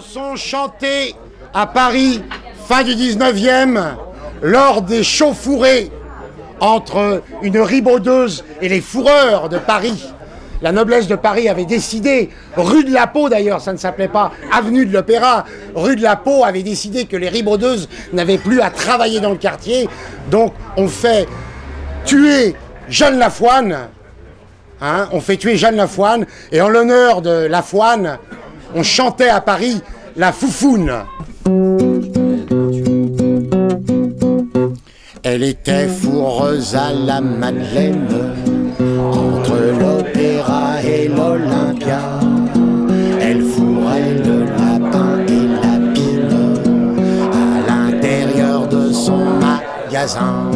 chansons chantées à Paris, fin du 19e, lors des chauffourées entre une ribaudeuse et les fourreurs de Paris. La noblesse de Paris avait décidé, rue de la Pau d'ailleurs, ça ne s'appelait pas avenue de l'Opéra, rue de la Pau avait décidé que les ribaudeuses n'avaient plus à travailler dans le quartier. Donc on fait tuer Jeanne Lafouane, on fait tuer Jeanne Lafouane, et en l'honneur de Lafouane, on chantait à Paris la Foufoune. Elle était fourreuse à la Madeleine, entre l'Opéra et l'Olympia. Elle fourrait le lapin et la pine à l'intérieur de son magasin.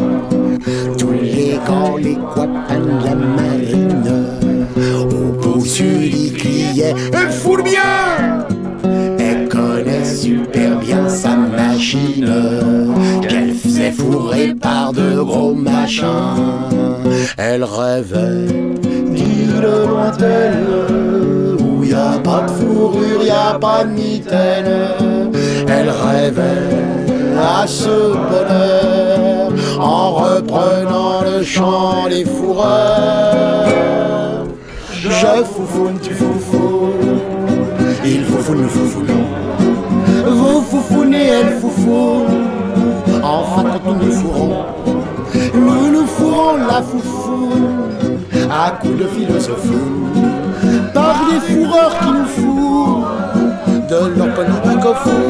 Tous les gants, les copains de la marine, au bout sud, ils criaient « Elle fourre bien !» Elle connaît super bien sa machine, qu'elle faisait fourrer par de gros machins. Elle rêvait d'île lointaine, où y a pas de fourrure, y a pas de mitaine. Elle rêvait à ce bonheur, en reprenant le chant des fourreurs. Je foufoune, tu foufounes, il foufoune, nous foufounons. Vous foufounez, elle foufoune, enfin quand nous nous fourrons, nous nous fourrons la foufoune, à coups de philosophie, par des fourreurs qui nous fourrent de leur politique au fond.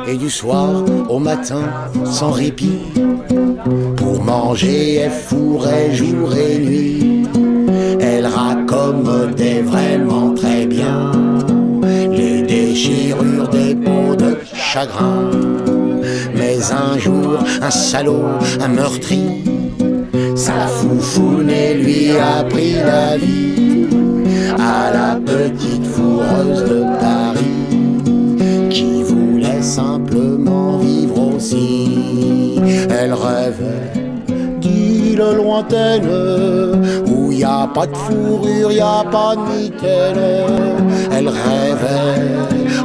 Et du soir au matin, sans répit, pour manger, elle fourrait jour et nuit. Elle raccommodait vraiment très bien les déchirures des peaux de chagrin. Mais un jour, un salaud, un meurtri, sa foufoune lui a pris la vie à la petite fourreuse de Paris, qui voulait simplement vivre aussi. Elle rêvait d'île lointaine, où y a pas de fourrure, y a pas de mitaine. Elle rêvait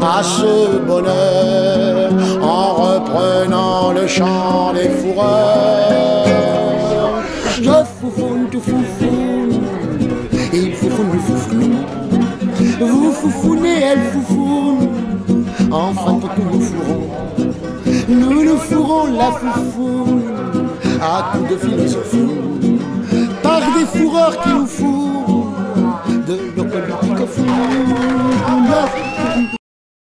à ce bonheur, en reprenant le chant des fourreurs. Je foufoune, tu foufoune, il foufoune, nous foufounons. Vous foufounez, elle foufoune, enfin quand nous nous fourrons, nous nous fourrons la foufoune, à coups de philosophie, par des fourreurs qui nous fourrent de nos politiques au fond.